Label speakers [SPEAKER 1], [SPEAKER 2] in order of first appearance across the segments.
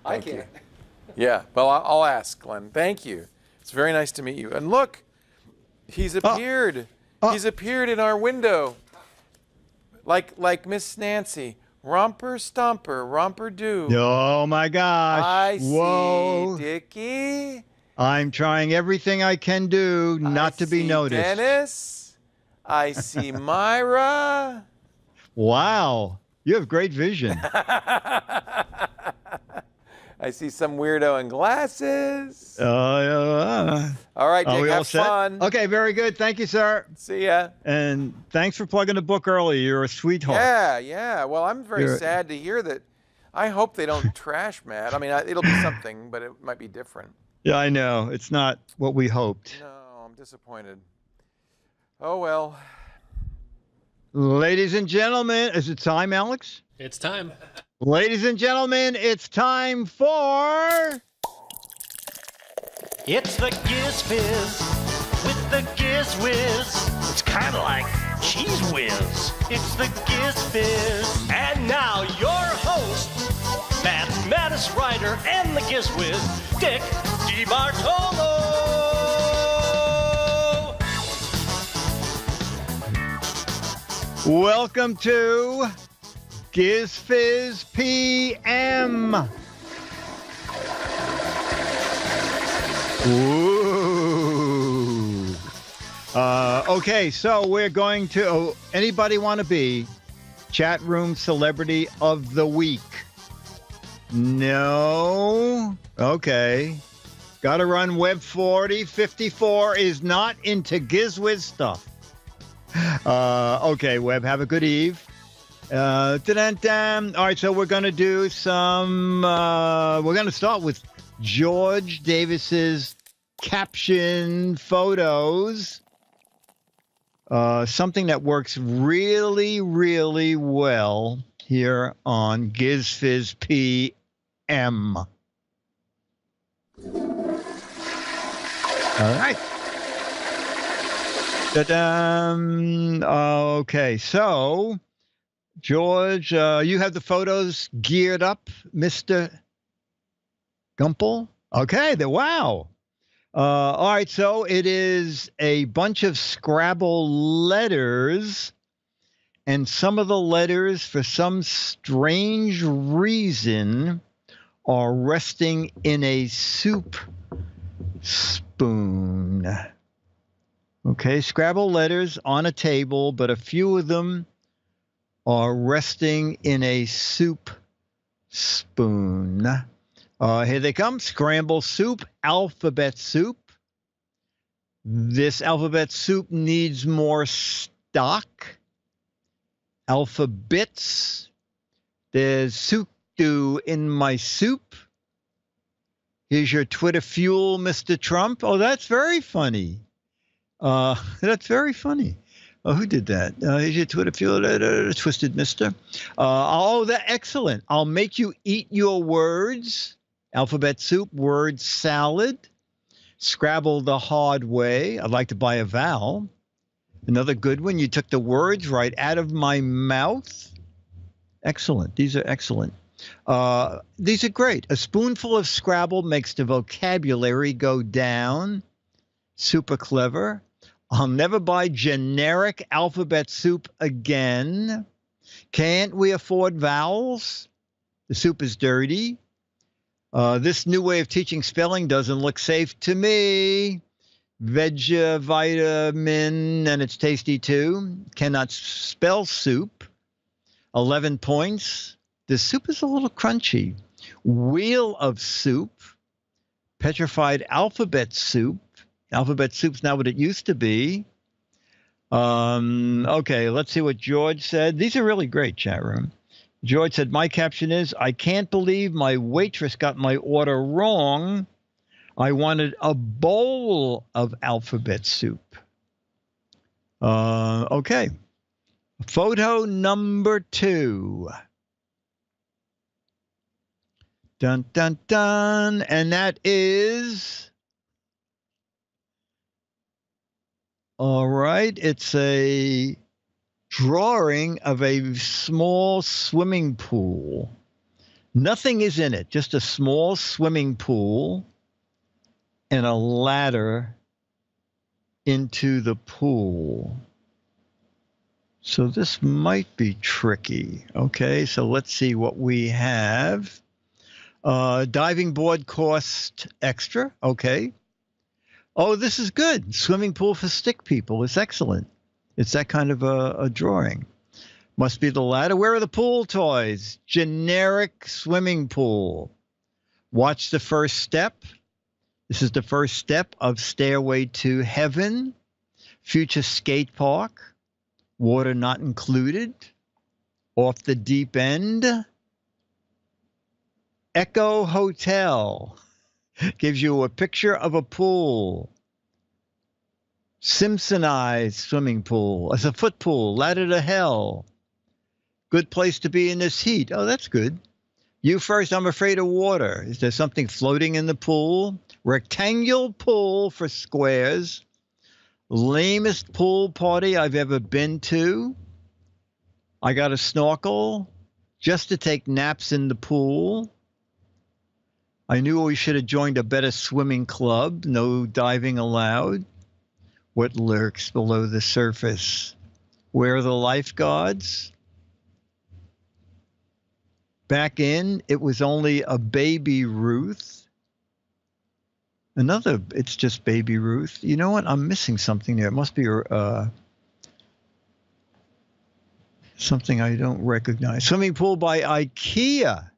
[SPEAKER 1] I can't.
[SPEAKER 2] Yeah, well, I'll ask, Glenn. Thank you. It's very nice to meet you. And look, he's appeared. He's appeared in our window. Like Miss Nancy. Romper stomper, romper do.
[SPEAKER 3] Oh my gosh.
[SPEAKER 2] I
[SPEAKER 3] Whoa.
[SPEAKER 2] see Dickie.
[SPEAKER 3] I'm trying everything I can do not to be noticed.
[SPEAKER 2] Dennis. I see Myra.
[SPEAKER 3] Wow. You have great vision.
[SPEAKER 2] I see some weirdo in glasses.
[SPEAKER 3] All
[SPEAKER 2] right, Dick,
[SPEAKER 3] we all
[SPEAKER 2] have
[SPEAKER 3] set?
[SPEAKER 2] fun.
[SPEAKER 3] Okay, very good. Thank you, sir.
[SPEAKER 2] See ya.
[SPEAKER 3] And thanks for plugging the book early. You're a sweetheart.
[SPEAKER 2] Yeah. Well, I'm very sad to hear that. I hope they don't trash Matt. I mean, it'll be something, but it might be different.
[SPEAKER 3] Yeah, I know. It's not what we hoped.
[SPEAKER 2] No, I'm disappointed. Oh, well.
[SPEAKER 3] Ladies and gentlemen, is it time, Alex?
[SPEAKER 1] It's time.
[SPEAKER 3] Ladies and gentlemen, it's time for...
[SPEAKER 4] It's the Giz Fiz with the Giz Whiz. It's kind of like Cheese Whiz. It's the Giz Fiz. And now your host, mathematics writer and the Giz Whiz, Dick DeBartolo.
[SPEAKER 3] Welcome to GizFiz PM. Ooh. Okay, so we're going to, anybody want to be chat room celebrity of the week? No? Okay. Got to run Web 4054 is not into GizWiz stuff. Okay, Web, have a good eve. All right, so we're going to do some, we're going to start with George Davis's caption photos. Something that works really, really well here on GizFiz PM. All right. Okay, so George, you have the photos geared up, Mr. Gumple? Okay, wow. All right, so it is a bunch of Scrabble letters, and some of the letters, for some strange reason, are resting in a soup spoon. Okay, Scrabble letters on a table, but a few of them are resting in a soup spoon. Here they come. Scramble soup, alphabet soup. This alphabet soup needs more stock. Alphabets. There's soup stew in my soup. Here's your Twitter fuel, Mr. Trump. Oh, that's very funny. That's very funny. Who did that? Here's your Twitter fuel, twisted mister. Oh, that's excellent. I'll make you eat your words. Alphabet soup, word salad. Scrabble the hard way. I'd like to buy a vowel. Another good one. You took the words right out of my mouth. Excellent. These are excellent. These are great. A spoonful of Scrabble makes the vocabulary go down. Super clever. I'll never buy generic alphabet soup again. Can't we afford vowels? The soup is dirty. This new way of teaching spelling doesn't look safe to me. Vitamin, and it's tasty too. Cannot spell soup. 11 points. The soup is a little crunchy. Wheel of soup. Petrified alphabet soup. Alphabet soup's not what it used to be. Okay, let's see what George said. These are really great, chat room. George said, my caption is, I can't believe my waitress got my order wrong. I wanted a bowl of alphabet soup. Okay. Photo number 2. Dun, dun, dun. And that is... All right. It's a drawing of a small swimming pool. Nothing is in it, just a small swimming pool and a ladder into the pool. So this might be tricky. Okay, so let's see what we have. Diving board cost extra. Okay. Oh, this is good. Swimming pool for stick people. It's excellent. It's that kind of a drawing. Must be the ladder. Where are the pool toys? Generic swimming pool. Watch the first step. This is the first step of Stairway to Heaven. Future skate park. Water not included. Off the deep end. Echo Hotel. Gives you a picture of a pool. Simpsonized swimming pool. It's a foot pool. Ladder to hell. Good place to be in this heat. Oh, that's good. You first, I'm afraid of water. Is there something floating in the pool? Rectangular pool for squares. Lamest pool party I've ever been to. I got a snorkel just to take naps in the pool. I knew we should have joined a better swimming club. No diving allowed. What lurks below the surface? Where are the lifeguards? Back in, it was only a baby Ruth. Another, it's just baby Ruth. You know what? I'm missing something there. It must be something I don't recognize. Swimming pool by IKEA.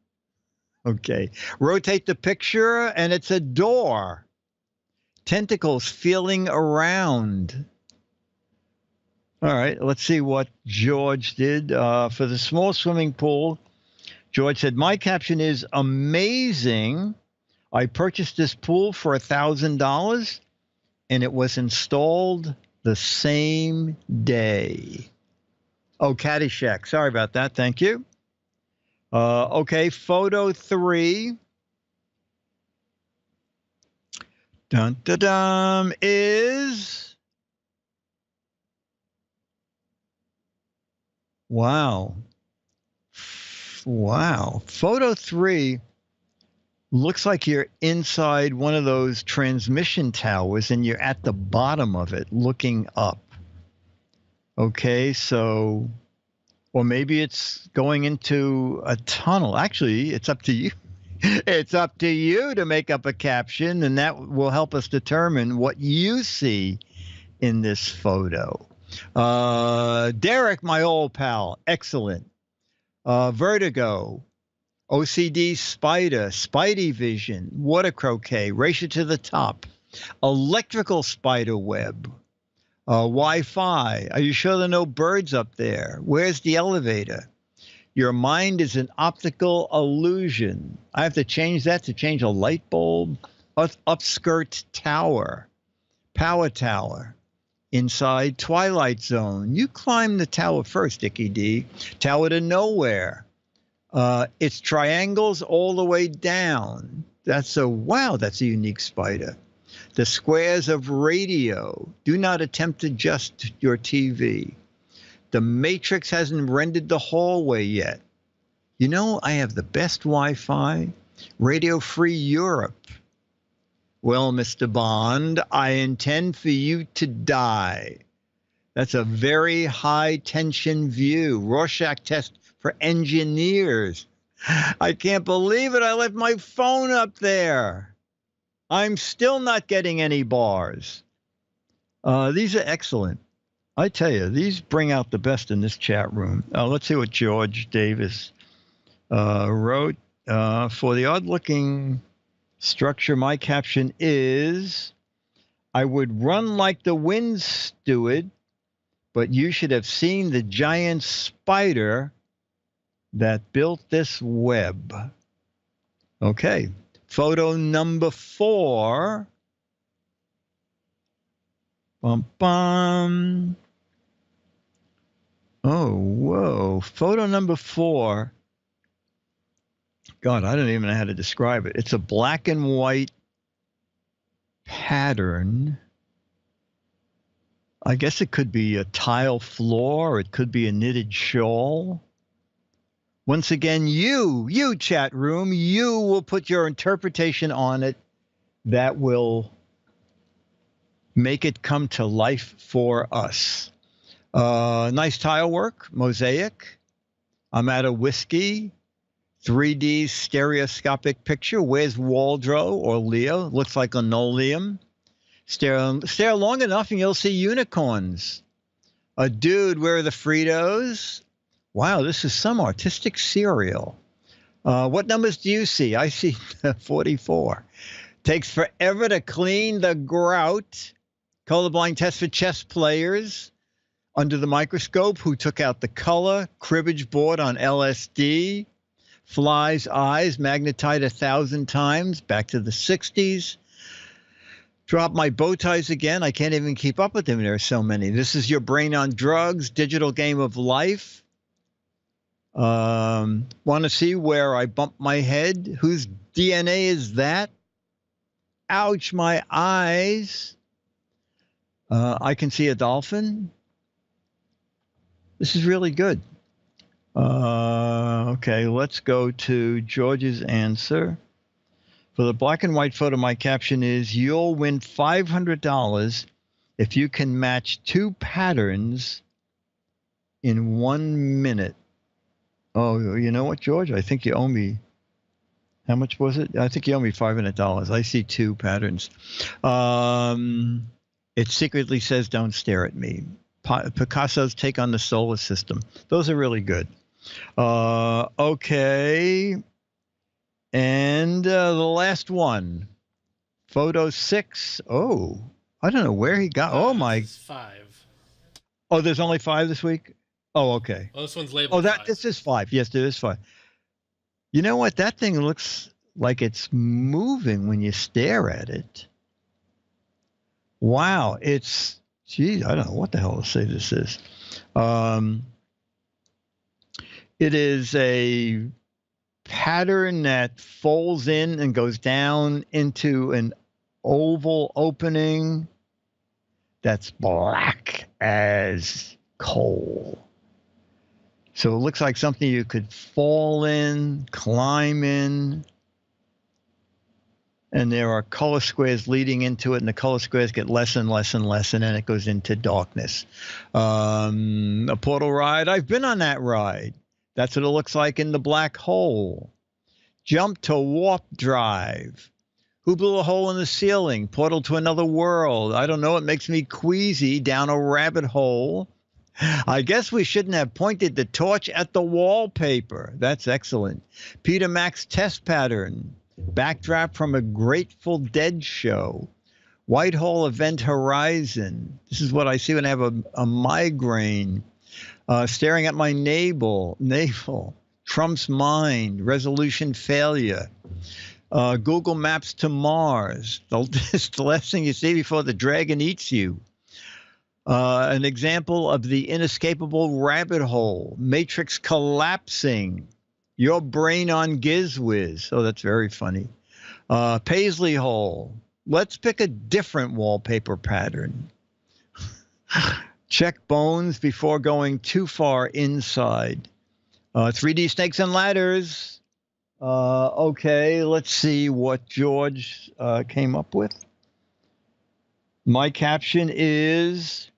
[SPEAKER 3] Okay. Rotate the picture, and it's a door. Tentacles feeling around. All right. Let's see what George did. For the small swimming pool, George said, my caption is amazing. I purchased this pool for $1,000 and it was installed the same day. Oh, Caddyshack. Sorry about that. Thank you. Okay, photo 3. Dun dun dun is. Wow. Wow. Photo 3 looks like you're inside one of those transmission towers and you're at the bottom of it looking up. Okay, so, or maybe it's going into a tunnel. Actually, it's up to you. It's up to you to make up a caption, and that will help us determine what you see in this photo. Derek, my old pal, excellent. Vertigo, OCD Spider, Spidey Vision, Water Croquet, Race It to the Top, Electrical Spider Web, Wi-Fi. Are you sure there are no birds up there? Where's the elevator? Your mind is an optical illusion. I have to change that to change a light bulb. Upskirt Tower, Power Tower. Inside Twilight Zone. You climb the tower first, Dickie D. Tower to Nowhere. It's triangles all the way down. Wow, that's a unique spider. The squares of radio. Do not attempt to adjust your TV. The Matrix hasn't rendered the hallway yet. You know, I have the best Wi-Fi. Radio Free Europe. Well, Mr. Bond, I intend for you to die. That's a very high tension view. Rorschach test for engineers. I can't believe it. I left my phone up there. I'm still not getting any bars. These are excellent. I tell you, these bring out the best in this chat room. Let's see what George Davis wrote. For the odd-looking structure, my caption is, I would run like the wind steward, but you should have seen the giant spider that built this web. Okay, photo number 4. Bum, bum. Oh, whoa. Photo number 4. God, I don't even know how to describe it. It's a black and white pattern. I guess it could be a tile floor, or it could be a knitted shawl. Once again, you chat room, you will put your interpretation on it that will make it come to life for us. Nice tile work, mosaic. I'm at a whiskey. 3D stereoscopic picture. Where's Waldro or Leo? Looks like linoleum. Stare long enough and you'll see unicorns. A dude, where are the Fritos? Wow, this is some artistic cereal. What numbers do you see? I see 44. Takes forever to clean the grout. Colorblind test for chess players under the microscope who took out the color. Cribbage board on LSD. Fly's eyes magnetized 1,000 times. Back to the 60s. Drop my bow ties again. I can't even keep up with them. There are so many. This is your brain on drugs. Digital game of life. Want to see where I bump my head? Whose DNA is that? Ouch, my eyes. I can see a dolphin. This is really good. Okay, let's go to George's answer. For the black and white photo, my caption is, you'll win $500 if you can match 2 patterns in 1 minute. Oh, you know what, George? I think you owe me. How much was it? I think you owe me $500. I see 2 patterns. It secretly says, don't stare at me. Picasso's take on the solar system. Those are really good. Okay. And the last one. Photo 6. Oh, I don't know where he got. Oh, my.
[SPEAKER 1] It's 5.
[SPEAKER 3] Oh, there's only 5 this week? Oh, okay.
[SPEAKER 1] Oh, this one's labeled.
[SPEAKER 3] Oh,
[SPEAKER 1] 5.
[SPEAKER 3] this is 5. Yes, there is 5. You know what? That thing looks like it's moving when you stare at it. Wow. It's, geez, I don't know what the hell to say this is. It is a pattern that folds in and goes down into an oval opening that's black as coal. So it looks like something you could fall in, climb in, and there are color squares leading into it, and the color squares get less and less and less, and then it goes into darkness. A portal ride. I've been on that ride. That's what it looks like in the black hole. Jump to warp drive. Who blew a hole in the ceiling? Portal to another world. I don't know. It makes me queasy down a rabbit hole. I guess we shouldn't have pointed the torch at the wallpaper. That's excellent. Peter Max test pattern. Backdrop from a Grateful Dead show. Whitehall Event Horizon. This is what I see when I have a migraine. Staring at my navel. Trump's mind. Resolution failure. Google Maps to Mars. It's the last thing you see before the dragon eats you. An example of the inescapable rabbit hole. Matrix collapsing. Your brain on GizWiz. Oh, that's very funny. Paisley hole. Let's pick a different wallpaper pattern. Check bones before going too far inside. 3D snakes and ladders. Okay, let's see what George came up with. My caption is,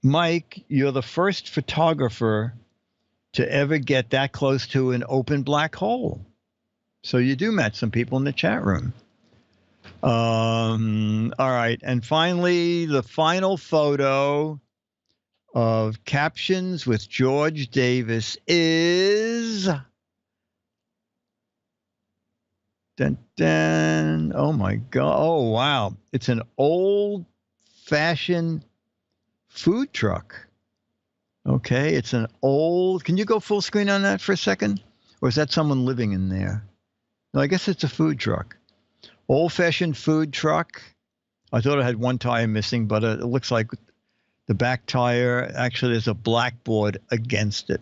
[SPEAKER 3] Mike, you're the first photographer to ever get that close to an open black hole. So you do match some people in the chat room. All right. And finally, the final photo of captions with George Davis is... Dun, dun. Oh, my God. Oh, wow. It's an old-fashioned food truck. Okay, it's an old... Can you go full screen on that for a second? Or is that someone living in there? No, I guess it's a food truck. Old-fashioned food truck. I thought it had one tire missing, but it looks like the back tire, actually, there's a blackboard against it.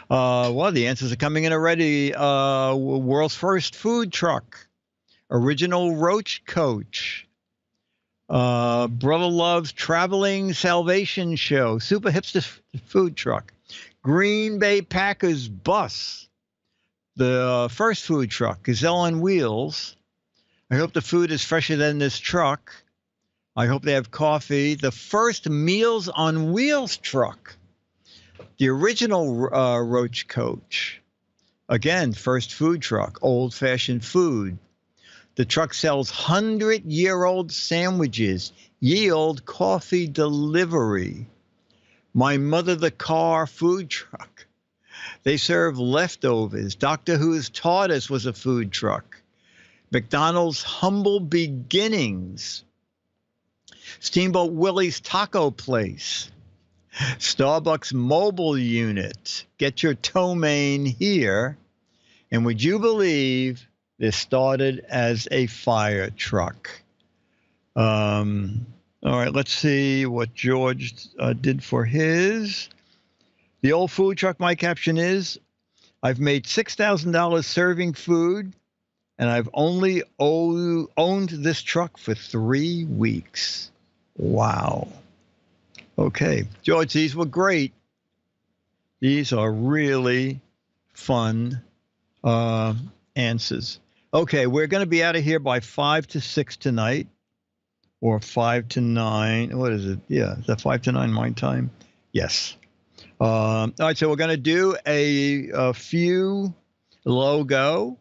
[SPEAKER 3] Well, the answers are coming in already. World's first food truck. Original Roach Coach. Brother Love's Traveling Salvation Show. Super hipster food truck. Green Bay Packers bus. The first food truck, Gazelle on Wheels. I hope the food is fresher than this truck. I hope they have coffee. The first Meals on Wheels truck. The original Roach Coach. Again, first food truck, old-fashioned food. The truck sells 100-year-old sandwiches, yield coffee delivery. My Mother the Car food truck. They serve leftovers. Doctor Who's TARDIS was a food truck. McDonald's Humble Beginnings. Steamboat Willie's Taco Place. Starbucks Mobile Unit. Get your ptomaine here. And would you believe this started as a fire truck? All right, let's see what George did for his. The old food truck, my caption is, I've made $6,000 serving food, and I've only owned this truck for 3 weeks. Wow. Okay, George, these were great. These are really fun answers. Okay, we're going to be out of here by 5 to 6 tonight, or 5 to 9. What is it? Yeah, is that 5 to 9 my time? Yes. All right, so we're going to do a few logo,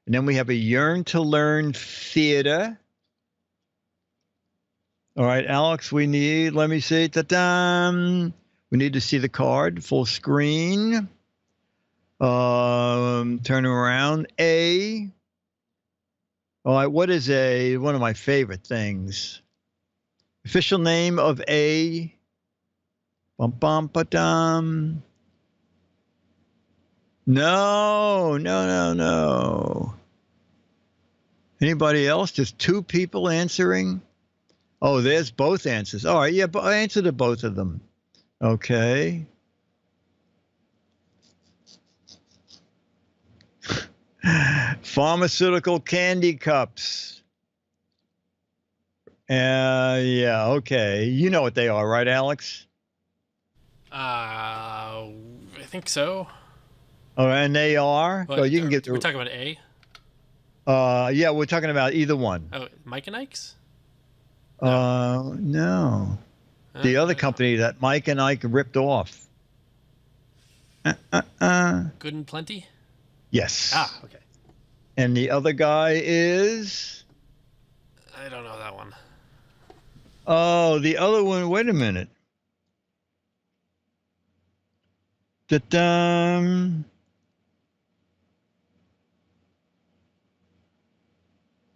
[SPEAKER 3] and then we have a Yearn to Learn theater. All right, Alex, we need, let me see, ta-da! We need to see the card, full screen. Turn around, A. All right, what is A? One of my favorite things. Official name of A. Bum, bum, ba-dum. No. Anybody else? Just 2 people answering? Oh, there's both answers. All right, yeah, but I answered to both of them. Okay. Pharmaceutical candy cups. Yeah, okay. You know what they are, right, Alex?
[SPEAKER 1] I think so.
[SPEAKER 3] Oh, and they are?
[SPEAKER 1] But,
[SPEAKER 3] So you can get
[SPEAKER 1] we're talking about A?
[SPEAKER 3] yeah, we're talking about either one.
[SPEAKER 1] Oh, Mike and Ike's?
[SPEAKER 3] No. The other company that Mike and Ike ripped off.
[SPEAKER 1] Good and Plenty?
[SPEAKER 3] Yes.
[SPEAKER 1] Ah, okay.
[SPEAKER 3] And the other guy is?
[SPEAKER 1] I don't know that one.
[SPEAKER 3] Oh, the other one, wait a minute.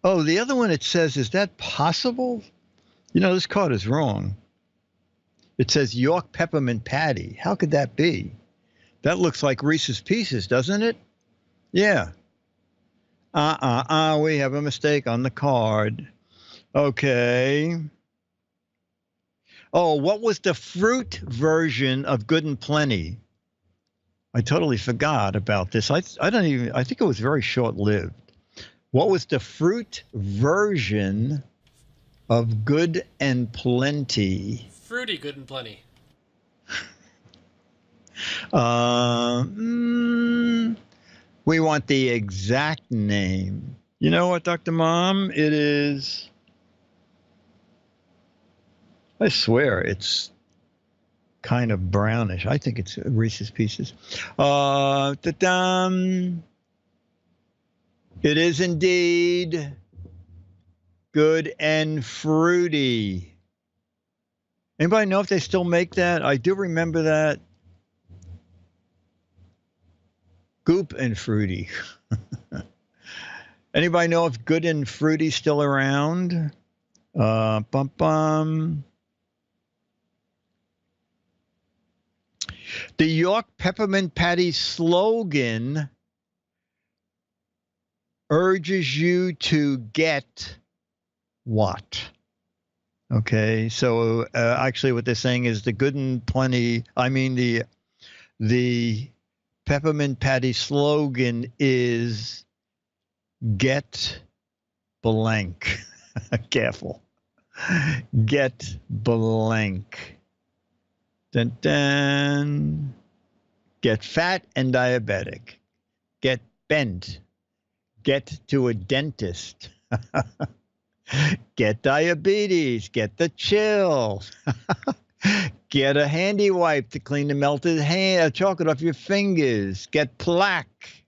[SPEAKER 3] Oh, the other one, it says, is that possible? You know, this card is wrong. It says York Peppermint Patty. How could that be? That looks like Reese's Pieces, doesn't it? Yeah. We have a mistake on the card. Okay. Oh, what was the fruit version of Good and Plenty? I totally forgot about this. I think it was very short-lived. What was the fruit version of Good and Plenty?
[SPEAKER 1] Fruity Good and Plenty.
[SPEAKER 3] We want the exact name. You know what, Dr. Mom? It is, I swear, it's kind of brownish. I think it's Reese's Pieces. It is indeed Good and Fruity. Anybody know if they still make that? I do remember that. Goop and Fruity. Anybody know if Good and Fruity's still around? The York Peppermint Patty slogan urges you to get what? Okay, so actually what they're saying is the Good and Plenty, the Peppermint Patty slogan is get blank. Careful. Get blank. Dun, dun. Get fat and diabetic. Get bent. Get to a dentist. Get diabetes. Get the chills. Get a handy wipe to clean the melted chocolate off your fingers. Get plaque.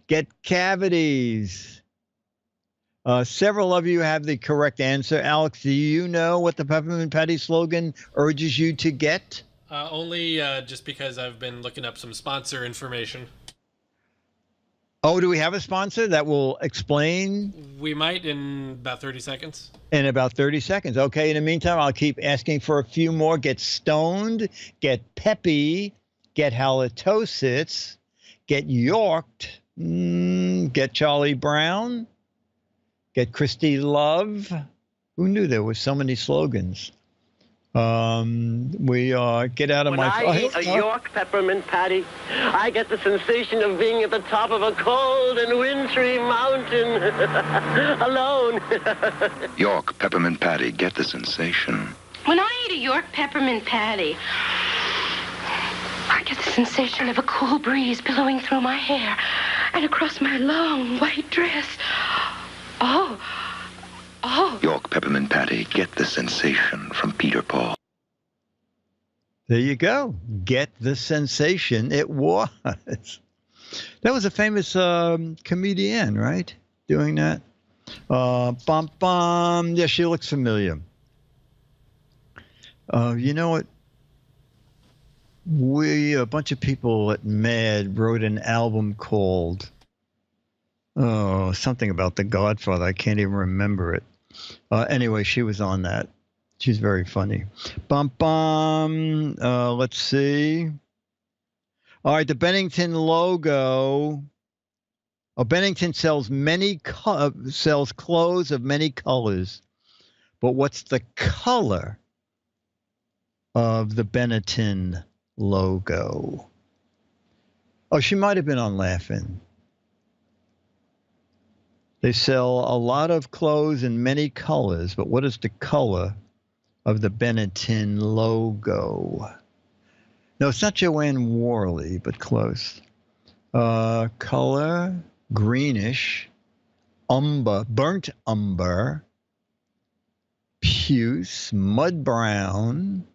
[SPEAKER 3] Get cavities. Several of you have the correct answer. Alex, do you know what the Peppermint Patty slogan urges you to get?
[SPEAKER 1] Only just because I've been looking up some sponsor information.
[SPEAKER 3] Oh, do we have a sponsor that will explain?
[SPEAKER 1] We might in about 30 seconds.
[SPEAKER 3] In about 30 seconds. Okay, in the meantime, I'll keep asking for a few more. Get stoned, get peppy, get halitosis, get yorked, get Charlie Brown, get Christy Love. Who knew there were so many slogans? We get out of
[SPEAKER 5] When I eat a York peppermint patty, I get the sensation of being at the top of a cold and wintry mountain, alone.
[SPEAKER 6] York peppermint patty, get the sensation.
[SPEAKER 7] When I eat a York peppermint patty, I get the sensation of a cool breeze billowing through my hair and across my long white dress. Oh.
[SPEAKER 6] York peppermint patty, get the sensation from Peter Paul.
[SPEAKER 3] There you go. Get the sensation. It was. That was a famous comedian, right? Doing that. Bum bum. Yeah, she looks familiar. You know what? A bunch of people at MAD wrote an album called something about The Godfather. I can't even remember it. Anyway, she was on that. She's very funny. Bum bum. Let's see. All right, the Bennington logo. Bennington sells sells clothes of many colors, but what's the color of the Benetton logo? Oh, she might have been on Laughing. They sell a lot of clothes in many colors, but what is the color of the Benetton logo? No, it's not Joanne Worley, but close. Color, greenish, umber, burnt umber, puce, mud brown.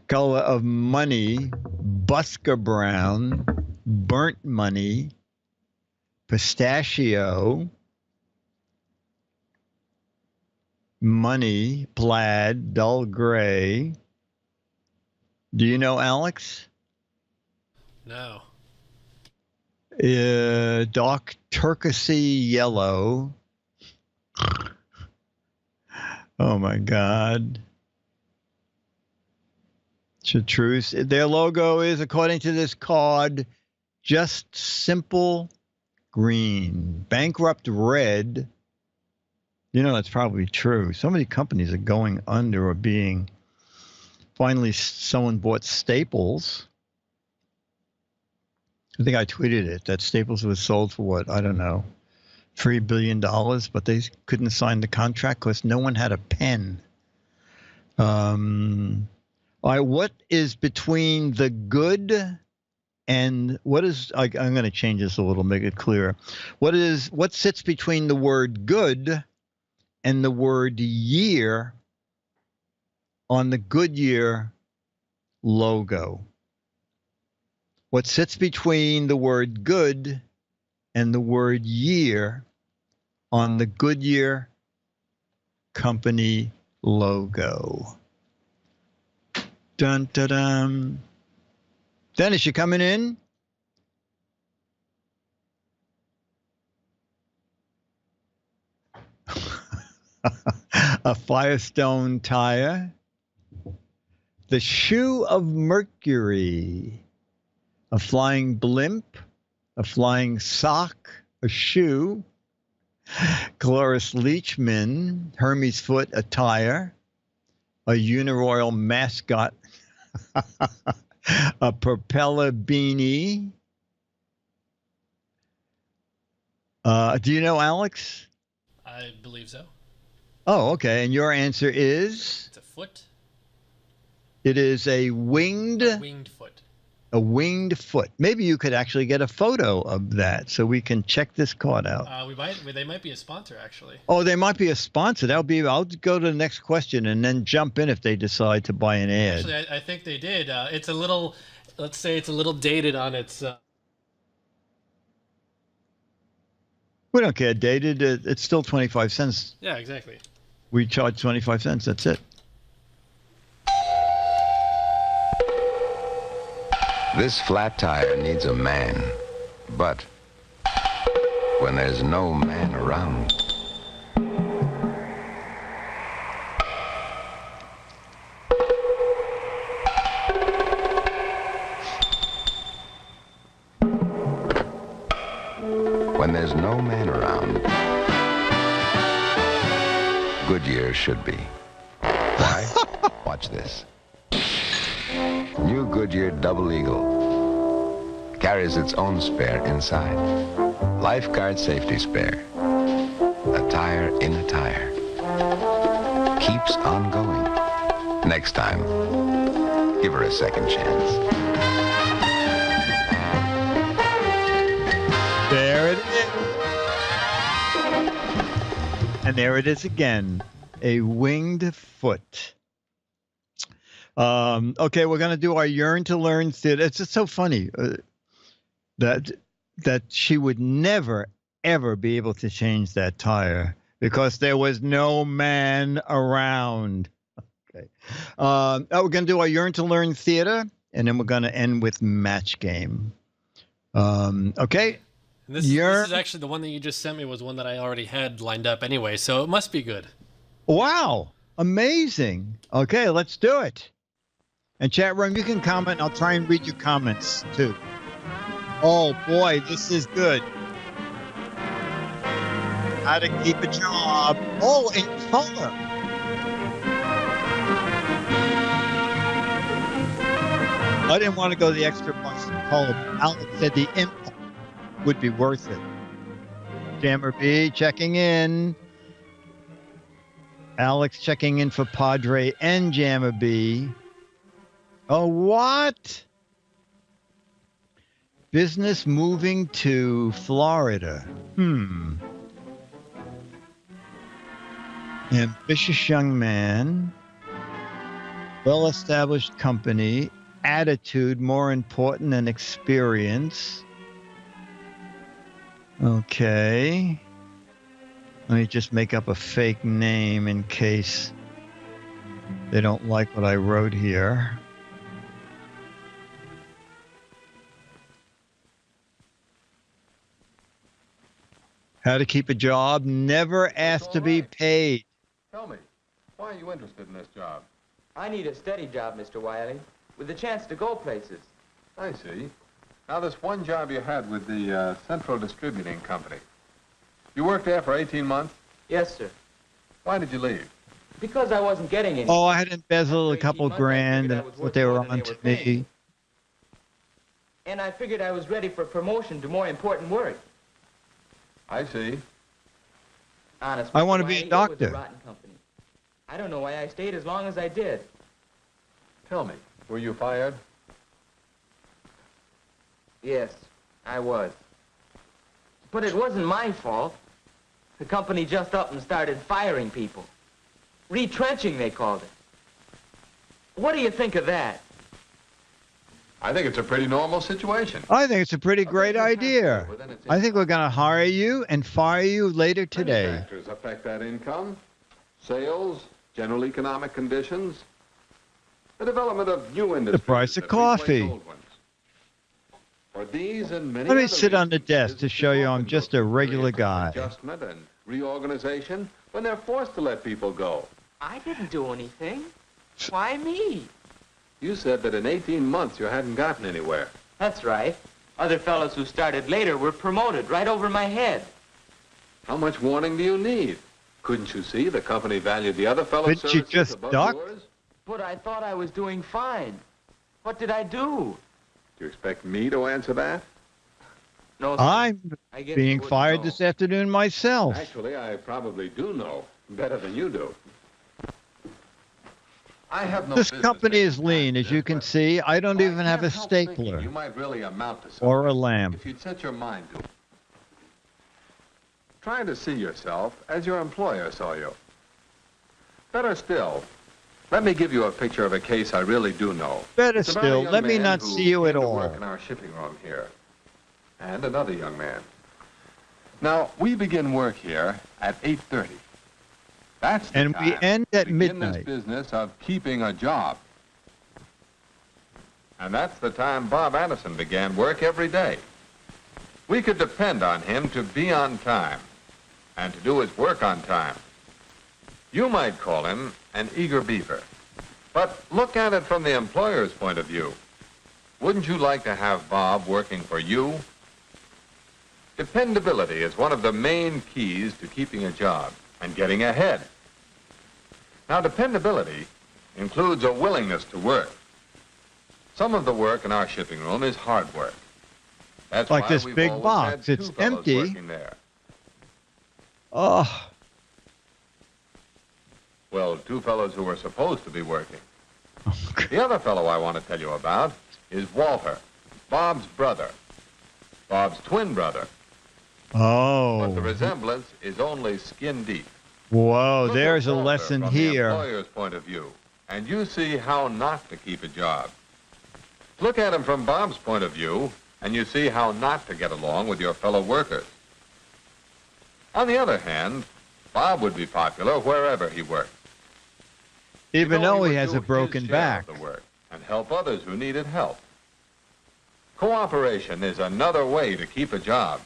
[SPEAKER 3] Color of money, busker brown, burnt money, pistachio, money, plaid, dull gray. Do you know, Alex?
[SPEAKER 1] No.
[SPEAKER 3] Dark turquoisey yellow. Oh my God. Chartreuse. Their logo is, according to this card, just simple green. Bankrupt red. You know, that's probably true. So many companies are going under or being. Finally, someone bought Staples. I think I tweeted it, that Staples was sold for what? I don't know. $3 billion, but they couldn't sign the contract because no one had a pen. All right, what is between the good and what is, I'm going to change this a little, make it clearer. What sits between the word good and the word year on the Goodyear logo? What sits between the word good and the word year on the Goodyear company logo? Dun, dun, dun. Dennis, you coming in? A Firestone tire. The shoe of Mercury. A flying blimp. A flying sock. A shoe. Cloris Leachman. Hermes foot attire. A Uniroyal mascot. A propeller beanie. Do you know, Alex?
[SPEAKER 1] I believe so.
[SPEAKER 3] Oh, okay. And your answer is?
[SPEAKER 1] It's a foot.
[SPEAKER 3] It is a winged
[SPEAKER 1] Foot.
[SPEAKER 3] A winged foot. Maybe you could actually get a photo of that so we can check this card out.
[SPEAKER 1] They might be a sponsor, actually.
[SPEAKER 3] Oh, they might be a sponsor. I'll go to the next question and then jump in if they decide to buy an ad.
[SPEAKER 1] Actually, I think they did. It's a little, let's say it's a little dated on its...
[SPEAKER 3] We don't care. Dated, it's still 25 cents.
[SPEAKER 1] Yeah, exactly.
[SPEAKER 3] We charge 25 cents. That's it.
[SPEAKER 6] This flat tire needs a man, but when there's no man around, when there's no man around, Goodyear should be. Why? Watch this. New Goodyear Double Eagle carries its own spare inside. Lifeguard safety spare. A tire in a tire. Keeps on going. Next time, give her a second chance.
[SPEAKER 3] There it is. And there it is again. A winged foot. Okay, we're going to do our Yearn to Learn theater. It's just so funny that she would never, ever be able to change that tire because there was no man around. Okay. We're going to do our Yearn to Learn theater, and then we're going to end with match game. Okay.
[SPEAKER 1] And this is actually the one that you just sent me was one that I already had lined up anyway, so it must be good.
[SPEAKER 3] Wow. Amazing. Okay, let's do it. And chat room, you can comment. I'll try and read your comments too. Oh boy, this is good. How to keep a job. Oh, in color. I didn't want to go the extra bucks in color. Alex said the impact would be worth it. Jammer B checking in. Alex checking in for Padre and Jammer B. Oh, what? Business moving to Florida. Ambitious young man. Well-established company. Attitude more important than experience. Okay. Let me just make up a fake name in case they don't like what I wrote here. How to keep a job, never asked to be paid.
[SPEAKER 8] Tell me, why are you interested in this job?
[SPEAKER 9] I need a steady job, Mr. Wiley, with a chance to go places.
[SPEAKER 8] I see. Now, this one job you had with the Central Distributing Company. You worked there for 18 months?
[SPEAKER 9] Yes, sir.
[SPEAKER 8] Why did you leave?
[SPEAKER 9] Because I wasn't getting any.
[SPEAKER 3] Oh, I had embezzled a couple grand, and that's what they were on to me.
[SPEAKER 9] And I figured I was ready for promotion to more important work.
[SPEAKER 8] I see.
[SPEAKER 9] Honest,
[SPEAKER 3] I
[SPEAKER 9] Mr.
[SPEAKER 3] want to be
[SPEAKER 9] Wiley,
[SPEAKER 3] a doctor.
[SPEAKER 9] It was a rotten company. I don't know why I stayed as long as I did.
[SPEAKER 8] Tell me, were you fired?
[SPEAKER 9] Yes, I was. But it wasn't my fault. The company just up and started firing people. Retrenching, they called it. What do you think of that?
[SPEAKER 8] I think it's a pretty normal situation.
[SPEAKER 3] I think it's a pretty great idea. I think we're going to hire you and fire you later today.
[SPEAKER 8] Many factors affect that income. Sales, general economic conditions, the development of new industries.
[SPEAKER 3] The price of
[SPEAKER 8] that replace
[SPEAKER 3] coffee.
[SPEAKER 8] old ones. For these and many
[SPEAKER 3] Let me
[SPEAKER 8] other
[SPEAKER 3] sit on the
[SPEAKER 8] reasons,
[SPEAKER 3] desk
[SPEAKER 8] it
[SPEAKER 3] to
[SPEAKER 8] is
[SPEAKER 3] show you I'm
[SPEAKER 8] often
[SPEAKER 3] just
[SPEAKER 8] goes
[SPEAKER 3] a
[SPEAKER 8] through
[SPEAKER 3] regular
[SPEAKER 8] periods of
[SPEAKER 3] guy.
[SPEAKER 8] Adjustment and reorganization when they're forced to let people go.
[SPEAKER 9] I didn't do anything. Why me?
[SPEAKER 8] You said that in 18 months you hadn't gotten anywhere.
[SPEAKER 9] That's right. Other fellows who started later were promoted right over my head.
[SPEAKER 8] How much warning do you need? Couldn't you see the company valued the other fellow's
[SPEAKER 3] Couldn't you
[SPEAKER 8] services
[SPEAKER 3] just
[SPEAKER 8] above
[SPEAKER 3] duck?
[SPEAKER 8] yours?
[SPEAKER 9] But I thought I was doing fine. What did I do?
[SPEAKER 8] Do you expect me to answer that?
[SPEAKER 9] No, sir.
[SPEAKER 3] I'm
[SPEAKER 9] I guess you
[SPEAKER 3] being
[SPEAKER 9] wouldn't
[SPEAKER 3] fired
[SPEAKER 9] know.
[SPEAKER 3] this afternoon myself.
[SPEAKER 8] Actually, I probably do know. Better than you do. I have no
[SPEAKER 3] This
[SPEAKER 8] business
[SPEAKER 3] company
[SPEAKER 8] making
[SPEAKER 3] is lean, as
[SPEAKER 8] taxes,
[SPEAKER 3] you can
[SPEAKER 8] but
[SPEAKER 3] see. I don't
[SPEAKER 8] I
[SPEAKER 3] even have a
[SPEAKER 8] can't help thinking
[SPEAKER 3] stapler
[SPEAKER 8] You might really amount to something
[SPEAKER 3] or a lamp.
[SPEAKER 8] if you'd set your mind to it. Try to see yourself as your employer saw you. Better still, let me give you a picture of a case I really do know.
[SPEAKER 3] Better
[SPEAKER 8] It's about a
[SPEAKER 3] still,
[SPEAKER 8] young
[SPEAKER 3] let me
[SPEAKER 8] man
[SPEAKER 3] not
[SPEAKER 8] who
[SPEAKER 3] see you at
[SPEAKER 8] came to
[SPEAKER 3] all.
[SPEAKER 8] work in our shipping room here, and another young man. Now, we begin work here at 8:30. That's the
[SPEAKER 3] And we
[SPEAKER 8] time
[SPEAKER 3] end at
[SPEAKER 8] to begin
[SPEAKER 3] midnight.
[SPEAKER 8] this business of keeping a job. And that's the time Bob Anderson began work every day. We could depend on him to be on time and to do his work on time. You might call him an eager beaver. But look at it from the employer's point of view. Wouldn't you like to have Bob working for you? Dependability is one of the main keys to keeping a job and getting ahead. Now, dependability includes a willingness to work. Some of the work in our shipping room is hard work. That's
[SPEAKER 3] Like
[SPEAKER 8] why
[SPEAKER 3] this
[SPEAKER 8] we've
[SPEAKER 3] big
[SPEAKER 8] always
[SPEAKER 3] box.
[SPEAKER 8] had two
[SPEAKER 3] It's
[SPEAKER 8] fellows
[SPEAKER 3] empty.
[SPEAKER 8] working there.
[SPEAKER 3] Oh,
[SPEAKER 8] Well, two fellows who were supposed to be working. The other fellow I want to tell you about is Walter, Bob's brother, Bob's twin brother. But the
[SPEAKER 3] oh.
[SPEAKER 8] resemblance is only skin deep.
[SPEAKER 3] Whoa,
[SPEAKER 8] Look at
[SPEAKER 3] there's a
[SPEAKER 8] Walter
[SPEAKER 3] lesson
[SPEAKER 8] from the
[SPEAKER 3] here.
[SPEAKER 8] employer's point of view, and you see how not to keep a job. Look at him from Bob's point of view, and you see how not to get along with your fellow workers. On the other hand, Bob would be popular wherever he worked.
[SPEAKER 3] Even
[SPEAKER 8] You know,
[SPEAKER 3] though he
[SPEAKER 8] would
[SPEAKER 3] has
[SPEAKER 8] do
[SPEAKER 3] a broken
[SPEAKER 8] his share
[SPEAKER 3] back.
[SPEAKER 8] of the work and help others who needed help. Cooperation is another way to keep a job.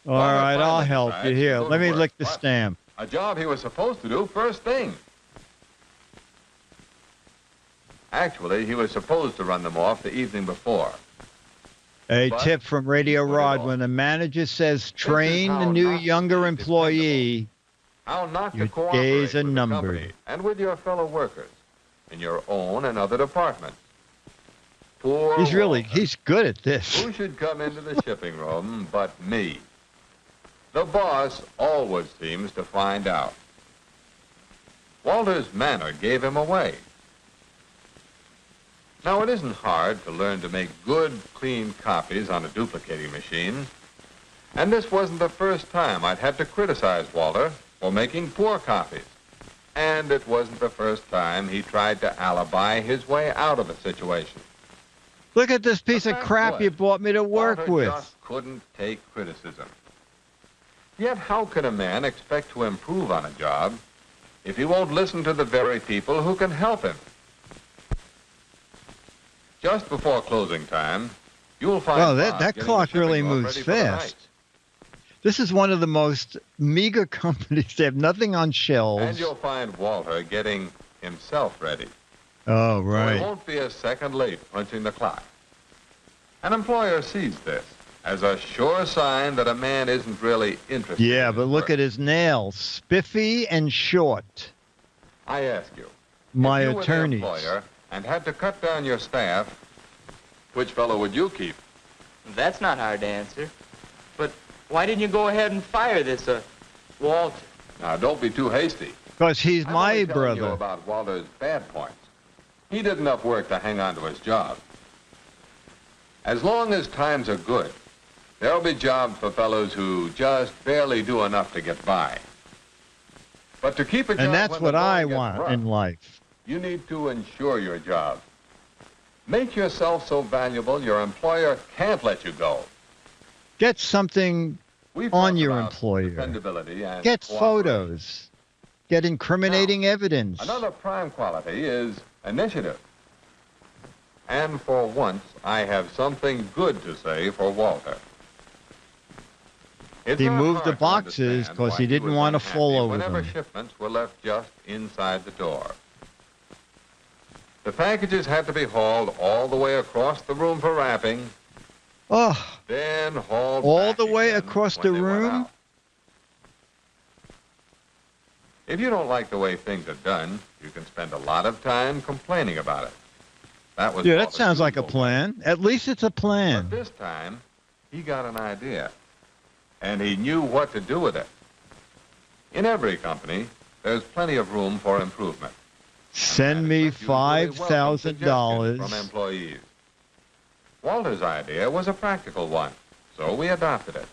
[SPEAKER 3] All
[SPEAKER 8] Walter
[SPEAKER 3] right, I'll
[SPEAKER 8] finally
[SPEAKER 3] help
[SPEAKER 8] decides
[SPEAKER 3] you.
[SPEAKER 8] to
[SPEAKER 3] Here,
[SPEAKER 8] go to
[SPEAKER 3] let me
[SPEAKER 8] work,
[SPEAKER 3] lick the
[SPEAKER 8] but
[SPEAKER 3] stamp.
[SPEAKER 8] A job he was supposed to do first thing. Actually, he was supposed to run them off the evening before.
[SPEAKER 3] A
[SPEAKER 8] But
[SPEAKER 3] tip from Radio
[SPEAKER 8] put it
[SPEAKER 3] Rod.
[SPEAKER 8] off.
[SPEAKER 3] When the manager says train
[SPEAKER 8] how
[SPEAKER 3] the new
[SPEAKER 8] not to
[SPEAKER 3] younger
[SPEAKER 8] be
[SPEAKER 3] employee,
[SPEAKER 8] How not
[SPEAKER 3] Your
[SPEAKER 8] to cooperate
[SPEAKER 3] days are
[SPEAKER 8] with the
[SPEAKER 3] numbered.
[SPEAKER 8] company and with your fellow workers in your own and other departments. Poor Walter.
[SPEAKER 3] he's good at this.
[SPEAKER 8] Who should come into the shipping room but me? The boss always seems to find out. Walter's manner gave him away. Now, it isn't hard to learn to make good, clean copies on a duplicating machine. And this wasn't the first time I'd had to criticize Walter for making poor copies. And it wasn't the first time he tried to alibi his way out of a situation.
[SPEAKER 3] Look at this piece
[SPEAKER 8] The
[SPEAKER 3] of
[SPEAKER 8] fact
[SPEAKER 3] crap
[SPEAKER 8] was,
[SPEAKER 3] you brought me to work
[SPEAKER 8] Walter
[SPEAKER 3] with.
[SPEAKER 8] just couldn't take criticism. Yet how can a man expect to improve on a job if he won't listen to the very people who can help him? Just before closing time, you'll find
[SPEAKER 3] Wow,
[SPEAKER 8] Bob
[SPEAKER 3] that
[SPEAKER 8] getting
[SPEAKER 3] clock
[SPEAKER 8] the
[SPEAKER 3] really
[SPEAKER 8] shipping room
[SPEAKER 3] moves
[SPEAKER 8] ready for the night.
[SPEAKER 3] fast. This is one of the most meager companies. They have nothing on
[SPEAKER 8] And
[SPEAKER 3] shelves.
[SPEAKER 8] you'll find Walter getting himself ready.
[SPEAKER 3] Oh,
[SPEAKER 8] So he
[SPEAKER 3] right.
[SPEAKER 8] won't be a second late punching the clock. An employer sees this as a sure sign that a man isn't really interested
[SPEAKER 3] Yeah,
[SPEAKER 8] in
[SPEAKER 3] but
[SPEAKER 8] his
[SPEAKER 3] look
[SPEAKER 8] work.
[SPEAKER 3] at his nails. Spiffy and short.
[SPEAKER 8] I ask you,
[SPEAKER 3] My
[SPEAKER 8] if you were the
[SPEAKER 3] attorneys.
[SPEAKER 8] employer and had to cut down your staff, which fellow would you keep?
[SPEAKER 9] That's not hard to answer. But why didn't you go ahead and fire this, Walter?
[SPEAKER 8] Now, don't be too hasty.
[SPEAKER 3] Because he's
[SPEAKER 8] I'm
[SPEAKER 3] my
[SPEAKER 8] only telling you
[SPEAKER 3] brother.
[SPEAKER 8] about Walter's bad points. He did enough work to hang on to his job. As long as times are good, there'll be jobs for fellows who just barely do enough to get by. But to keep a job
[SPEAKER 3] And that's
[SPEAKER 8] when
[SPEAKER 3] what
[SPEAKER 8] the
[SPEAKER 3] I
[SPEAKER 8] going gets
[SPEAKER 3] want
[SPEAKER 8] rough,
[SPEAKER 3] in life.
[SPEAKER 8] you need to ensure your job. Make yourself so valuable your employer can't let you go.
[SPEAKER 3] Get something
[SPEAKER 8] We've
[SPEAKER 3] on
[SPEAKER 8] talked
[SPEAKER 3] your
[SPEAKER 8] about
[SPEAKER 3] employer.
[SPEAKER 8] dependability and
[SPEAKER 3] Get
[SPEAKER 8] cooperation.
[SPEAKER 3] photos. Get incriminating evidence.
[SPEAKER 8] Another prime quality is initiative. And for once, I have something good to say for Walter. It's
[SPEAKER 3] He
[SPEAKER 8] not
[SPEAKER 3] moved the
[SPEAKER 8] hard to
[SPEAKER 3] boxes
[SPEAKER 8] understand
[SPEAKER 3] 'cause
[SPEAKER 8] why
[SPEAKER 3] he didn't
[SPEAKER 8] was
[SPEAKER 3] want to
[SPEAKER 8] unhappy
[SPEAKER 3] fall over
[SPEAKER 8] whenever
[SPEAKER 3] them.
[SPEAKER 8] shipments were left just inside the door. The packages had to be hauled all the way across the room for wrapping,
[SPEAKER 3] Oh,
[SPEAKER 8] then hauled
[SPEAKER 3] all
[SPEAKER 8] back
[SPEAKER 3] the way
[SPEAKER 8] again
[SPEAKER 3] across
[SPEAKER 8] when
[SPEAKER 3] the
[SPEAKER 8] they went
[SPEAKER 3] room?
[SPEAKER 8] out. If you don't like the way things are done, you can spend a lot of time complaining about it. That was
[SPEAKER 3] yeah, that
[SPEAKER 8] Walter's
[SPEAKER 3] sounds like a
[SPEAKER 8] usual way.
[SPEAKER 3] plan. At least it's a
[SPEAKER 8] But
[SPEAKER 3] plan.
[SPEAKER 8] this time, he got an idea. and he knew what to do with it. In every company, there's plenty of room for improvement.
[SPEAKER 3] Send me $5,000.
[SPEAKER 8] From employees. Walter's idea was a practical one, so we adopted it.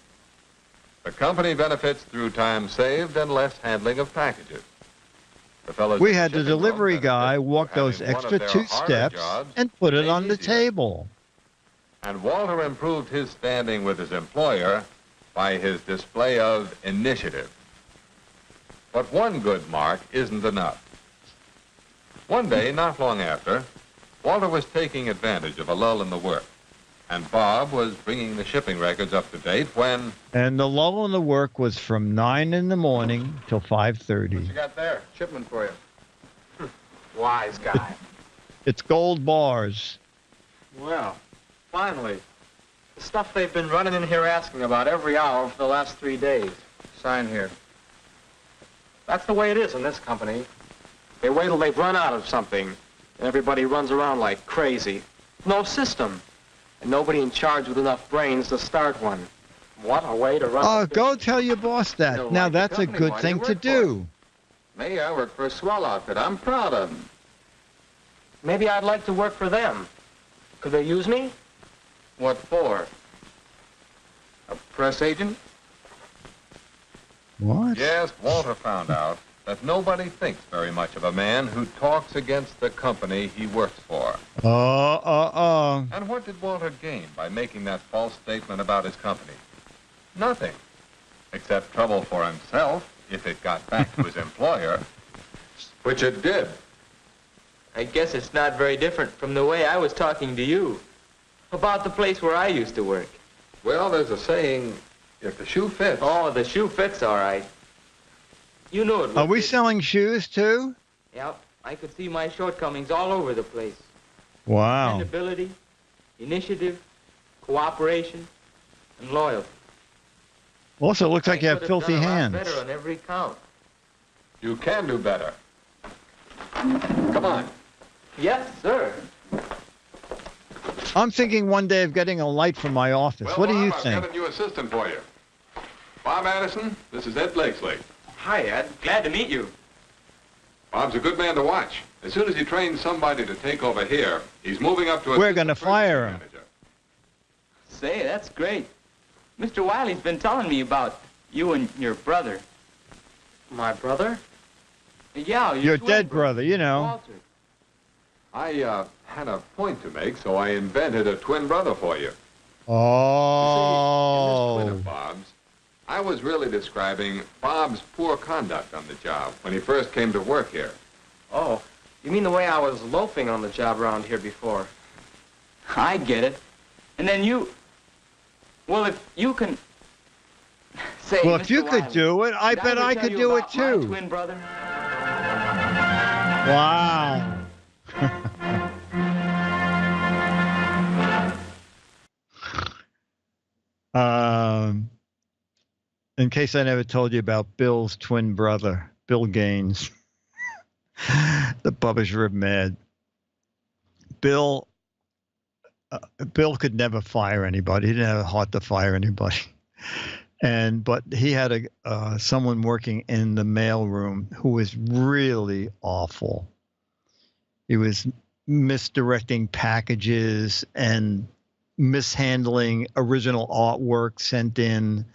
[SPEAKER 8] The company benefits through time saved and less handling of packages. The fellows
[SPEAKER 3] We
[SPEAKER 8] at
[SPEAKER 3] had the
[SPEAKER 8] shipping
[SPEAKER 3] delivery
[SPEAKER 8] benefit
[SPEAKER 3] guy
[SPEAKER 8] through
[SPEAKER 3] walk
[SPEAKER 8] having
[SPEAKER 3] those
[SPEAKER 8] one of
[SPEAKER 3] extra
[SPEAKER 8] their
[SPEAKER 3] 2
[SPEAKER 8] harder
[SPEAKER 3] steps
[SPEAKER 8] jobs
[SPEAKER 3] and put it
[SPEAKER 8] made
[SPEAKER 3] on the
[SPEAKER 8] easier.
[SPEAKER 3] table.
[SPEAKER 8] And Walter improved his standing with his employer by his display of initiative. But one good mark isn't enough. One day, not long after, Walter was taking advantage of a lull in the work, and Bob was bringing the shipping records up to date when...
[SPEAKER 3] And the lull in the work was from 9 in the morning till 5:30.
[SPEAKER 10] What you got there? Shipment for you. Wise guy.
[SPEAKER 3] It's gold bars.
[SPEAKER 10] Well, finally. The stuff they've been running in here asking about every hour for the last 3 days. Sign here. That's the way it is in this company. They wait till they've run out of something, and everybody runs around like crazy. No system, and nobody in charge with enough brains to start one. What a way to run
[SPEAKER 3] Oh,
[SPEAKER 10] a
[SPEAKER 3] go tell your boss that.
[SPEAKER 10] Don't
[SPEAKER 3] Now
[SPEAKER 10] like the
[SPEAKER 3] that's a
[SPEAKER 10] company,
[SPEAKER 3] good
[SPEAKER 10] why do you
[SPEAKER 3] thing to
[SPEAKER 10] work for
[SPEAKER 3] do.
[SPEAKER 8] Me, I work for a swell outfit. I'm proud of them.
[SPEAKER 10] Maybe I'd like to work for them. Could they use me?
[SPEAKER 8] What for? A press agent?
[SPEAKER 3] What?
[SPEAKER 8] Yes, Walter found out that nobody thinks very much of a man who talks against the company he works for. And what did Walter gain by making that false statement about his company? Nothing, except trouble for himself if it got back to his employer, which it did.
[SPEAKER 9] I guess it's not very different from the way I was talking to you about the place where I used to work.
[SPEAKER 8] Well, there's a saying, if the shoe fits.
[SPEAKER 9] Oh, the shoe fits all right. You knew it.
[SPEAKER 3] Are we selling shoes too?
[SPEAKER 9] Yep. I could see my shortcomings all over the place.
[SPEAKER 3] Wow.
[SPEAKER 9] Dependability, initiative, cooperation, and loyalty.
[SPEAKER 3] Also, it looks like you have
[SPEAKER 9] Could
[SPEAKER 3] filthy
[SPEAKER 9] done a lot
[SPEAKER 3] hands.
[SPEAKER 9] better on every count.
[SPEAKER 8] You can do better. Come on.
[SPEAKER 9] Yes, sir.
[SPEAKER 3] I'm thinking one day of getting a light for my office.
[SPEAKER 8] Well,
[SPEAKER 3] What do you
[SPEAKER 8] Bob,
[SPEAKER 3] think?
[SPEAKER 8] I've got a new assistant for you. Bob Addison, this is Ed Blakesley.
[SPEAKER 9] Hi, Ed. Glad to meet you.
[SPEAKER 8] Bob's a good man to watch. As soon as he trains somebody to take over here, he's moving up to a...
[SPEAKER 3] We're going to fire him.
[SPEAKER 9] Say, that's great. Mr. Wiley's been telling me about you and your brother.
[SPEAKER 10] My brother?
[SPEAKER 9] Yeah,
[SPEAKER 3] Your
[SPEAKER 9] twin
[SPEAKER 3] dead brother, you know.
[SPEAKER 9] Walter.
[SPEAKER 8] I had a point to make, so I invented a twin brother for you.
[SPEAKER 3] Oh.
[SPEAKER 8] In this twin of Bob's, I was really describing Bob's poor conduct on the job when he first came to work here.
[SPEAKER 10] Oh, you mean the way I was loafing on the job around here before?
[SPEAKER 9] I get it. And then you... Well, if you can... Say,
[SPEAKER 3] Well, if
[SPEAKER 9] Mr.
[SPEAKER 3] you could
[SPEAKER 9] Wiley,
[SPEAKER 3] do it, I
[SPEAKER 9] did
[SPEAKER 3] bet
[SPEAKER 9] ever
[SPEAKER 3] I
[SPEAKER 9] tell
[SPEAKER 3] could
[SPEAKER 9] you
[SPEAKER 3] do it
[SPEAKER 9] about my
[SPEAKER 3] too.
[SPEAKER 9] twin brother?
[SPEAKER 3] Wow. In case I never told you about Bill's twin brother, Bill Gaines, the publisher of Mad. Bill could never fire anybody. He didn't have a heart to fire anybody. But he had someone working in the mailroom who was really awful. He was misdirecting packages and mishandling original artwork sent in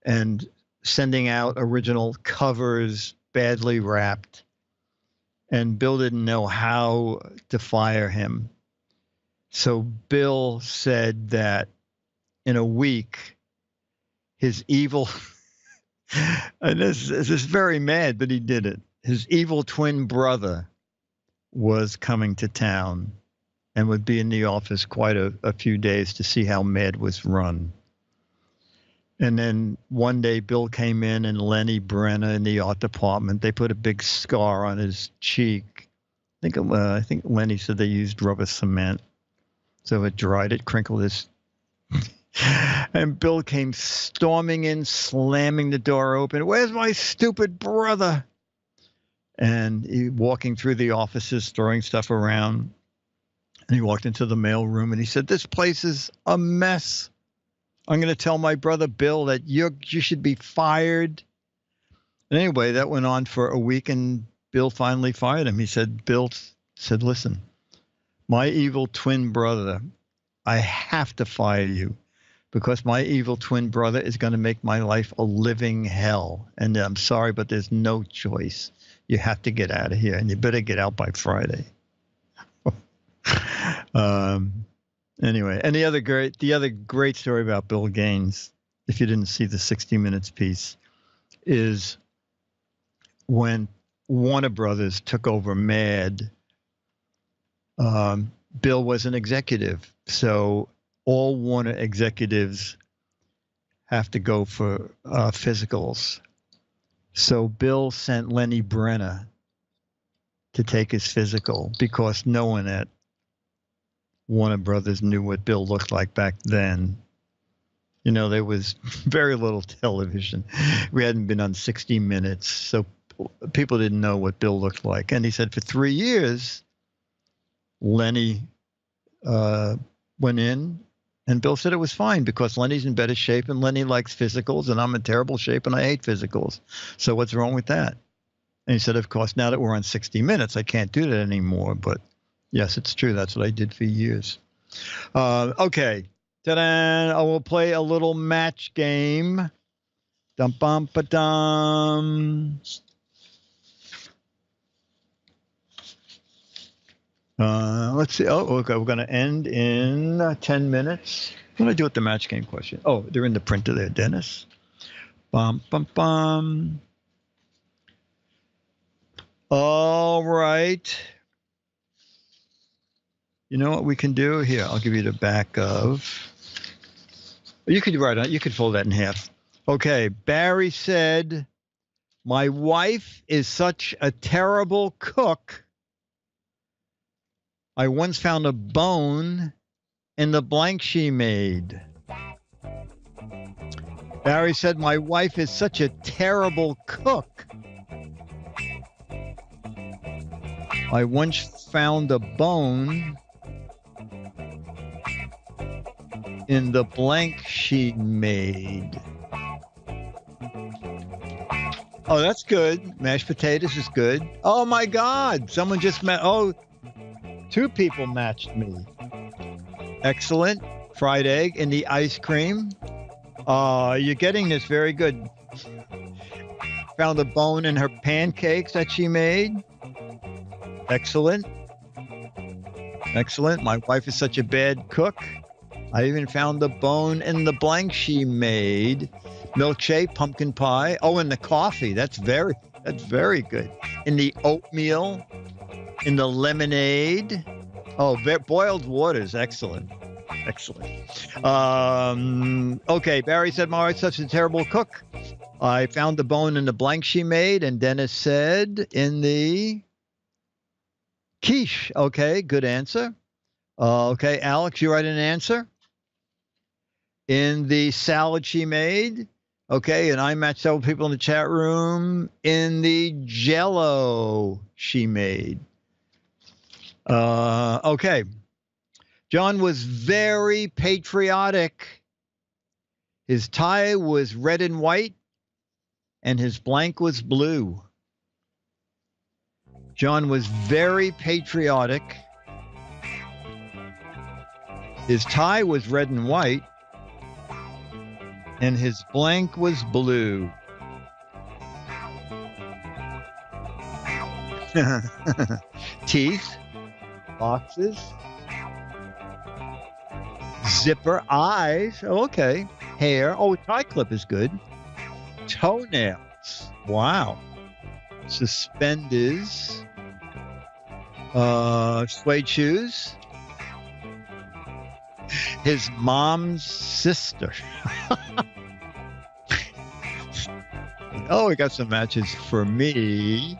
[SPEAKER 3] and sending out original covers badly wrapped. And Bill didn't know how to fire him. So Bill said that in a week, his evil, and this is very mad, but he did it. His evil twin brother was coming to town and would be in the office quite a few days to see how Mad was run. And then one day Bill came in and Lenny Brenner in the art department, they put a big scar on his cheek. I think Lenny said they used rubber cement. So it dried, it crinkled his... And Bill came storming in, slamming the door open. Where's my stupid brother? And he walking through the offices, throwing stuff around. And he walked into the mail room and he said, "This place is a mess. I'm going to tell my brother Bill that you should be fired. And anyway, that went on for a week, and Bill finally fired him. Bill said, listen, my evil twin brother, I have to fire you because my evil twin brother is going to make my life a living hell. And I'm sorry, but there's no choice. You have to get out of here, and you better get out by Friday. Anyway, and the other great story about Bill Gaines, if you didn't see the 60 Minutes piece, is when Warner Brothers took over Mad, Bill was an executive. So all Warner executives have to go for physicals. So Bill sent Lenny Brenner to take his physical because no one at Warner Brothers knew what Bill looked like back then. You know, there was very little television. We hadn't been on 60 Minutes, so people didn't know what Bill looked like. And he said for 3 years, Lenny went in, and Bill said it was fine because Lenny's in better shape, and Lenny likes physicals, and I'm in terrible shape, and I hate physicals. So what's wrong with that? And he said, of course, now that we're on 60 Minutes, I can't do that anymore. But yes, it's true. That's what I did for years. Okay. Ta-da! I will play a little match game. Dum-bum-ba-dum. Let's see. Oh, okay. We're going to end in 10 minutes. What do I do with the match game question? Oh, they're in the printer there, Dennis. Bum, bum, bum. All right. You know what we can do here? I'll give you the back of. You could write on. You could fold that in half. Okay. Barry said, "My wife is such a terrible cook. I once found a bone in the blank she made." Barry said, "My wife is such a terrible cook. I once found a bone in the blank she made." Oh, that's good. Mashed potatoes is good. Oh, my God. Someone just met. Oh, 2 people matched me. Excellent. Fried egg in the ice cream. You're getting this very good. Found a bone in her pancakes that she made. Excellent. Excellent. My wife is such a bad cook. I even found a bone in the blank she made. Milkshake, pumpkin pie. Oh, and the coffee. That's very good. In the oatmeal. In the lemonade. Oh, boiled water is excellent. Excellent. Okay, Barry said, "My wife's such a terrible cook. I found the bone in the blank she made." And Dennis said, "In the quiche." Okay, good answer. Okay, Alex, you write an answer. In the salad she made. Okay, and I matched several people in the chat room. In the Jell-O she made. Okay. John was very patriotic. His tie was red and white, and his blank was blue. John was very patriotic. His tie was red and white, and his blank was blue. Teeth, boxes, zipper, eyes. Oh, okay. Hair. Oh, tie clip is good. Toenails. Wow. Suspenders. Suede shoes. His mom's sister. Oh, we got some matches for me.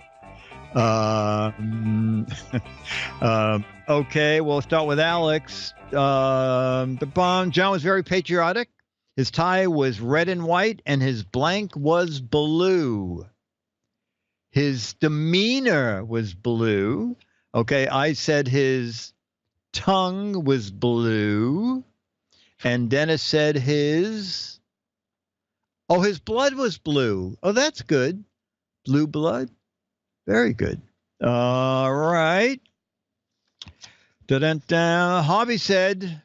[SPEAKER 3] Okay, we'll start with Alex. John was very patriotic. His tie was red and white, and his blank was blue. His demeanor was blue. Okay, I said his tongue was blue, And Dennis said his blood was blue. Oh, that's good. Blue blood. Very good. All right. Da-da-da. Hobby said,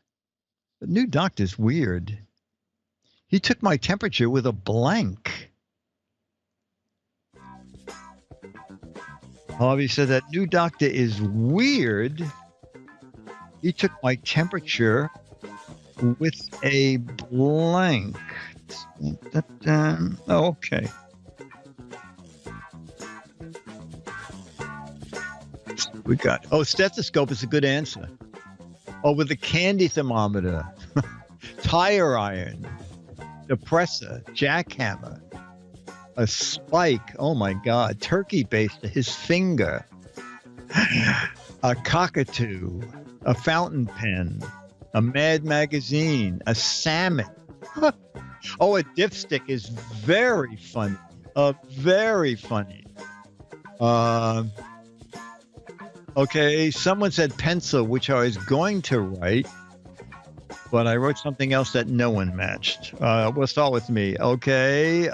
[SPEAKER 3] the new doctor's weird. He took my temperature with a blank. Hobby said that new doctor is weird. He took my temperature with a blank. Oh, okay. We got. Oh, stethoscope is a good answer. Oh, with a candy thermometer, tire iron, depressor, jackhammer, a spike. Oh my God, turkey baster, his finger, a cockatoo, a fountain pen, a Mad magazine, a salmon. Oh, a dipstick is very funny. Very funny. Okay, someone said pencil, which I was going to write, but I wrote something else that no one matched. We'll start with me. Okay.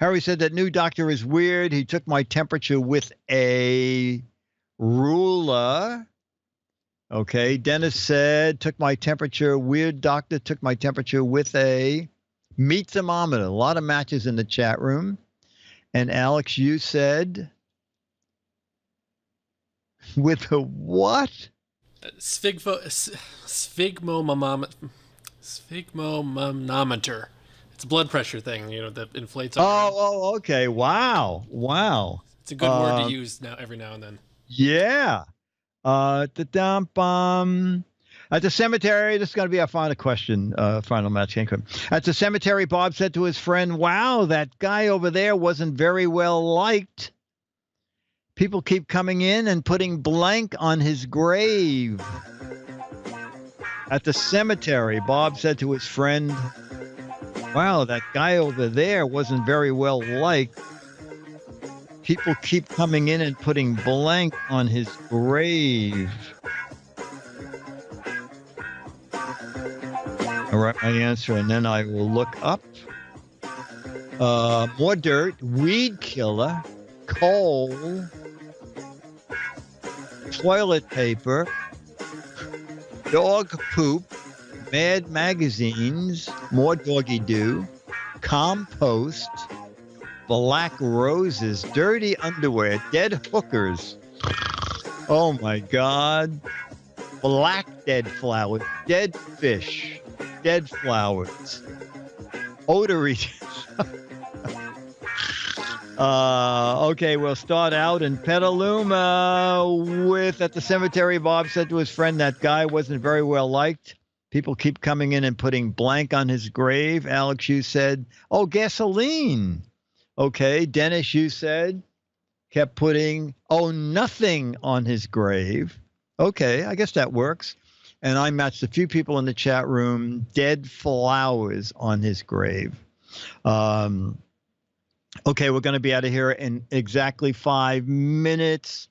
[SPEAKER 3] Harry said that new doctor is weird. He took my temperature with a ruler. Okay. Dennis said, took my temperature. Weird doctor took my temperature with a meat thermometer. A lot of matches in the chat room. And Alex, you said with a what?
[SPEAKER 1] Sphygmomanometer. It's a blood pressure thing, that inflates.
[SPEAKER 3] Oh, okay. Wow.
[SPEAKER 1] It's a good word to use now, every now and then.
[SPEAKER 3] Yeah. At the cemetery, this is going to be our final question, final match. At the cemetery, Bob said to his friend, wow, that guy over there wasn't very well liked. People keep coming in and putting blank on his grave. At the cemetery, Bob said to his friend, wow, that guy over there wasn't very well liked. People keep coming in and putting blank on his grave. All right, my answer, and then I will look up. More dirt, weed killer, coal, toilet paper, dog poop, Mad magazines, more doggy do, compost, black roses, dirty underwear, dead hookers. Oh my God. Black dead flowers, dead fish, dead flowers, odor eaters. Okay, we'll start out in Petaluma with, at the cemetery, Bob said to his friend that guy wasn't very well liked. People keep coming in and putting blank on his grave. Alex, you said, oh, gasoline. Okay, Dennis, you said, kept putting, oh, nothing on his grave. Okay, I guess that works. And I matched a few people in the chat room, dead flowers on his grave. Okay, we're going to be out of here in exactly 5 minutes.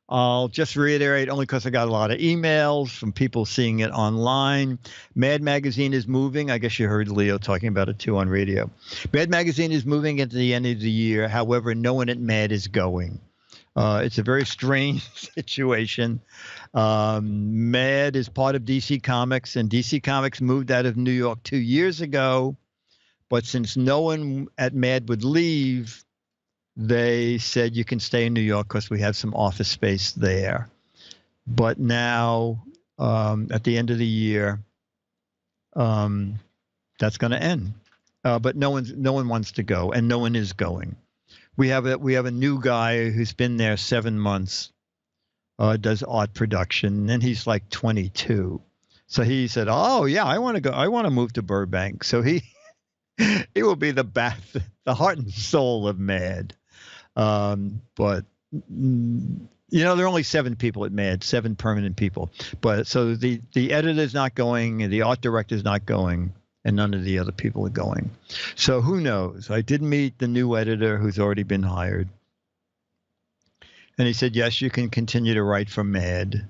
[SPEAKER 3] I'll just reiterate, only because I got a lot of emails from people seeing it online. Mad Magazine is moving. I guess you heard Leo talking about it too on radio. Mad Magazine is moving into the end of the year. However, no one at Mad is going. It's a very strange situation. Mad is part of DC Comics, and DC Comics moved out of New York 2 years ago. But since no one at Mad would leave, they said you can stay in New York because we have some office space there. But now, at the end of the year, that's going to end. But no one wants to go, and no one is going. We have a new guy who's been there 7 months, does art production, and he's like 22. So he said, "Oh yeah, I want to go. I want to move to Burbank." So he will be the heart and soul of Mad. But there are only 7 people at Mad, 7 permanent people. But so the editor's not going, and the art director's not going, and none of the other people are going. So who knows? I did meet the new editor who's already been hired. And he said, yes, you can continue to write for Mad.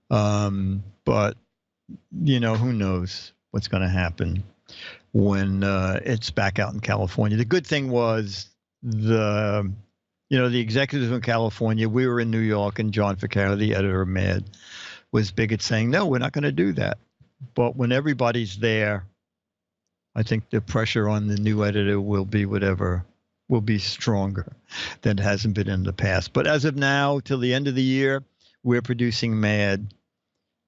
[SPEAKER 3] But, who knows? what's going to happen when it's back out in California. The good thing was the executives in California, we were in New York, and John Ficaro, the editor of Mad, was big at saying, no, we're not going to do that. But when everybody's there, I think the pressure on the new editor will be stronger than it hasn't been in the past. But as of now, till the end of the year, we're producing Mad.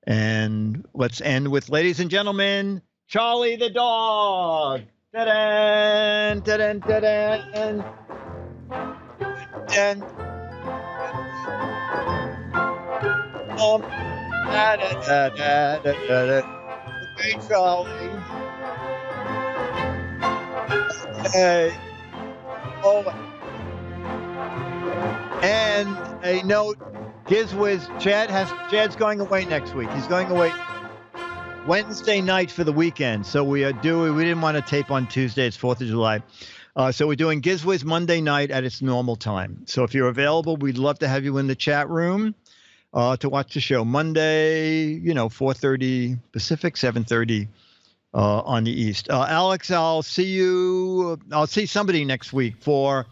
[SPEAKER 3] And let's end with, ladies and gentlemen, Charlie the dog. Ta-da! Ta-da! Ta-da! And okay, Charlie. Hey. Oh. And a note, GizFiz, Chad's going away next week. He's going away Wednesday night for the weekend. So we didn't want to tape on Tuesday. It's 4th of July. So we're doing GizFiz Monday night at its normal time. So if you're available, we'd love to have you in the chat room to watch the show. Monday, 4:30 Pacific, 7:30 on the East. Alex, I'll see somebody next week for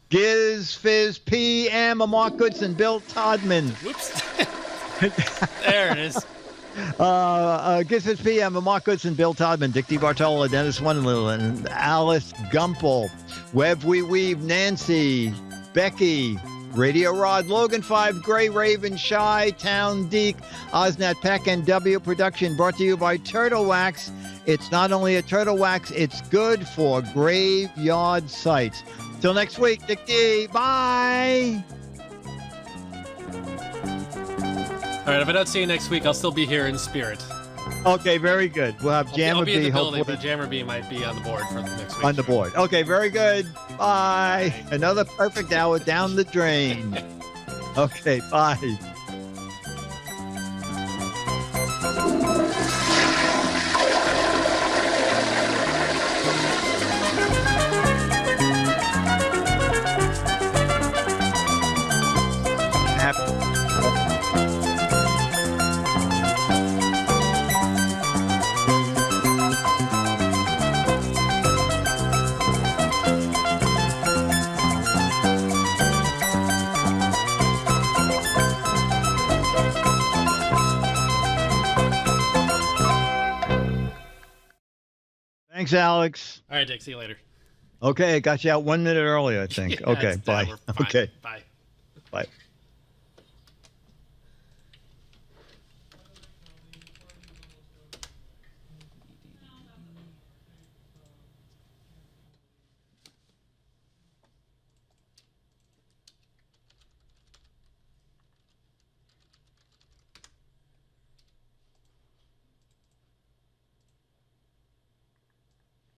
[SPEAKER 3] GizFiz PM, Mark Goodson, Bill Todman.
[SPEAKER 1] Whoops. There it is.
[SPEAKER 3] GizFiz PM, Mark Goodson, Bill Todman, Dick DeBartolo, Dennis Wonderland, Alice Gumpel, Web We Weave, Nancy, Becky, Radio Rod, Logan 5, Gray Raven, Shy, Town Deke, Osnat Peck, and W Production, brought to you by Turtle Wax. It's not only a turtle wax, it's good for graveyard sites. Till next week, Dick D. Bye.
[SPEAKER 1] All right, if I don't see you next week, I'll still be here in spirit.
[SPEAKER 3] Okay, very good. We'll have Jammer
[SPEAKER 1] I'll be in the building,
[SPEAKER 3] hopefully
[SPEAKER 1] but Jammer B might be on the board for next week.
[SPEAKER 3] on the board. Okay, very good. Bye. Another perfect hour down the drain. Okay, bye. Thanks, Alex.
[SPEAKER 1] All right, Dick. See you later.
[SPEAKER 3] Okay, got you out 1 minute early, I think.
[SPEAKER 1] Yeah,
[SPEAKER 3] Okay, bye.
[SPEAKER 1] we're fine.
[SPEAKER 3] Okay,
[SPEAKER 1] Bye.
[SPEAKER 3] bye.